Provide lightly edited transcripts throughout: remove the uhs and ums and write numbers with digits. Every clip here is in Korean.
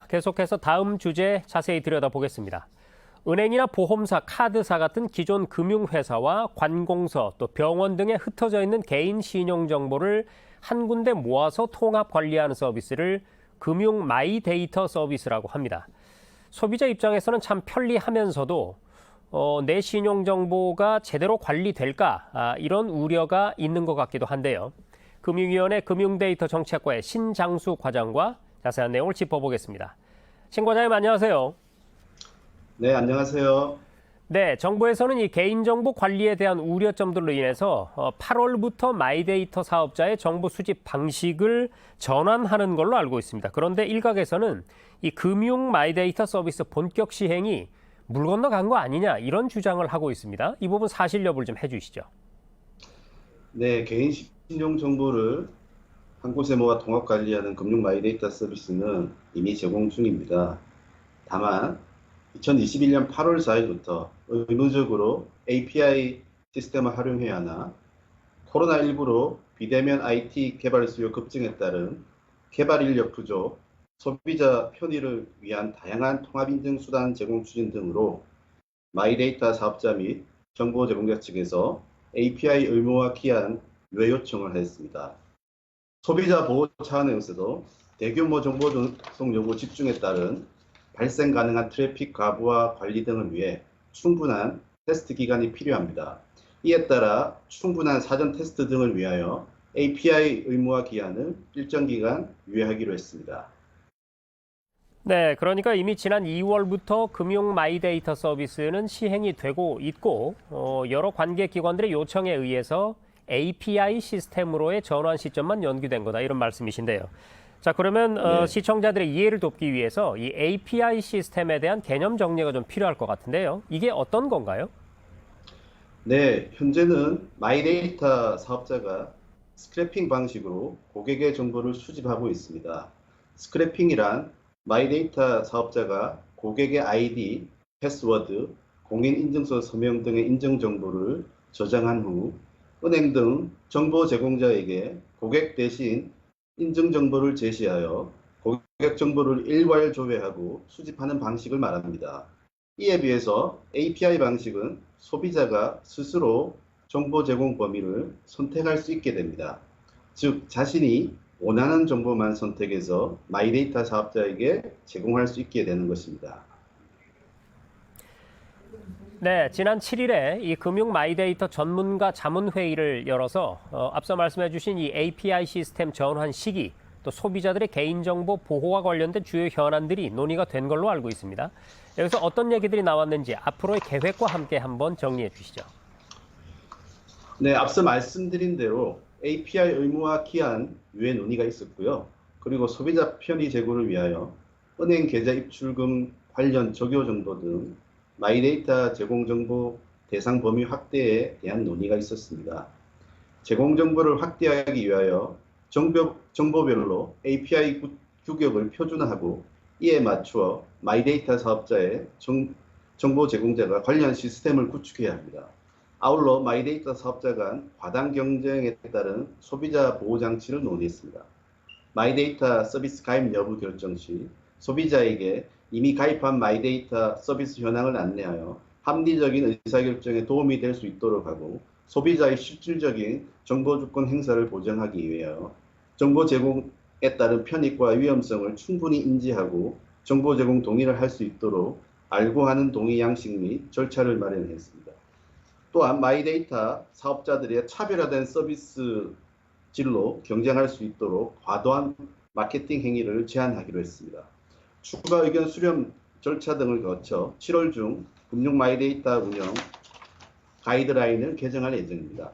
계속해서 다음 주제 자세히 들여다보겠습니다. 은행이나 보험사, 카드사 같은 기존 금융회사와 관공서, 또 병원 등에 흩어져 있는 개인 신용정보를 한 군데 모아서 통합 관리하는 서비스를 금융 마이데이터 서비스라고 합니다. 소비자 입장에서는 참 편리하면서도 내 신용정보가 제대로 관리될까 이런 우려가 있는 것 같기도 한데요. 금융위원회 금융데이터 정책과의 신장수 과장과 자세한 내용을 짚어보겠습니다. 신 과장님 안녕하세요. 네, 안녕하세요. 네, 정부에서는 이 개인정보 관리에 대한 우려점들로 인해서 8월부터 마이데이터 사업자의 정보 수집 방식을 전환하는 걸로 알고 있습니다. 그런데 일각에서는 이 금융 마이데이터 서비스 본격 시행이 물 건너간 거 아니냐 이런 주장을 하고 있습니다. 이 부분 사실 여부를 좀 해주시죠. 네, 개인 신용 정보를 한 곳에 모아 통합 관리하는 금융 마이데이터 서비스는 이미 제공 중입니다. 다만 2021년 8월 4일부터 의무적으로 API 시스템을 활용해야 하나 코로나19로 비대면 IT 개발 수요 급증에 따른 개발 인력 부족, 소비자 편의를 위한 다양한 통합 인증 수단 제공 추진 등으로 마이데이터 사업자 및 정보 제공자 측에서 API 의무화 기한 유예 요청을 했습니다. 소비자 보호 차원에서도 대규모 정보 전송 요구 집중에 따른 발생 가능한 트래픽 가부와 관리 등을 위해 충분한 테스트 기간이 필요합니다. 이에 따라 충분한 사전 테스트 등을 위하여 API 의무화 기한을 일정 기간 유예하기로 했습니다. 네, 그러니까 이미 지난 2월부터 금융 마이데이터 서비스는 시행이 되고 있고 여러 관계기관들의 요청에 의해서 API 시스템으로의 전환 시점만 연기된 거다 이런 말씀이신데요. 자, 그러면 네. 시청자들의 이해를 돕기 위해서 이 API 시스템에 대한 개념 정리가 좀 필요할 것 같은데요. 이게 어떤 건가요? 네, 현재는 마이데이터 사업자가 스크래핑 방식으로 고객의 정보를 수집하고 있습니다. 스크래핑이란 마이데이터 사업자가 고객의 아이디, 패스워드, 공인인증서 서명 등의 인증 정보를 저장한 후 은행 등 정보 제공자에게 고객 대신 인증 정보를 제시하여 고객 정보를 일괄 조회하고 수집하는 방식을 말합니다. 이에 비해서 API 방식은 소비자가 스스로 정보 제공 범위를 선택할 수 있게 됩니다. 즉, 자신이 원하는 정보만 선택해서 마이데이터 사업자에게 제공할 수 있게 되는 것입니다. 네, 지난 7일에 이 금융 마이데이터 전문가 자문회의를 열어서 앞서 말씀해 주신 이 API 시스템 전환 시기, 또 소비자들의 개인정보 보호와 관련된 주요 현안들이 논의가 된 걸로 알고 있습니다. 여기서 어떤 얘기들이 나왔는지 앞으로의 계획과 함께 한번 정리해 주시죠. 네, 앞서 말씀드린 대로 API 의무화 기한 유예 논의가 있었고요. 그리고 소비자 편의 제고를 위하여 은행 계좌 입출금 관련 적용 정도 등 마이데이터 제공 정보 대상 범위 확대에 대한 논의가 있었습니다. 제공 정보를 확대하기 위하여 정보별로 API 규격을 표준화하고 이에 맞추어 마이데이터 사업자의 정보 제공자가 관련 시스템을 구축해야 합니다. 아울러 마이데이터 사업자 간 과당 경쟁에 따른 소비자 보호 장치를 논의했습니다. 마이데이터 서비스 가입 여부 결정 시 소비자에게 이미 가입한 마이데이터 서비스 현황을 안내하여 합리적인 의사결정에 도움이 될 수 있도록 하고 소비자의 실질적인 정보 주권 행사를 보장하기 위하여 정보 제공에 따른 편익과 위험성을 충분히 인지하고 정보 제공 동의를 할 수 있도록 알고 하는 동의 양식 및 절차를 마련했습니다. 또한 마이데이터 사업자들의 차별화된 서비스 질로 경쟁할 수 있도록 과도한 마케팅 행위를 제한하기로 했습니다. 추가 의견 수렴 절차 등을 거쳐 7월 중 금융 마이데이터 운영 가이드라인을 개정할 예정입니다.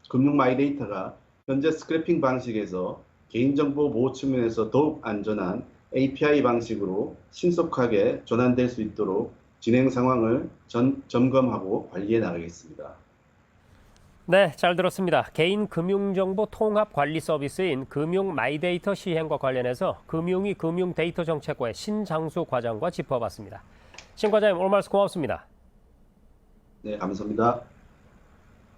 금융 마이데이터가 현재 스크래핑 방식에서 개인정보 보호 측면에서 더욱 안전한 API 방식으로 신속하게 전환될 수 있도록 진행 상황을 점검하고 관리해 나가겠습니다. 네, 잘 들었습니다. 개인 금융정보 통합 관리 서비스인 금융 마이데이터 시행과 관련해서 금융위 금융데이터 정책과의 신장수 과장과 짚어봤습니다. 신 과장님 오늘 말씀 고맙습니다. 네, 감사합니다.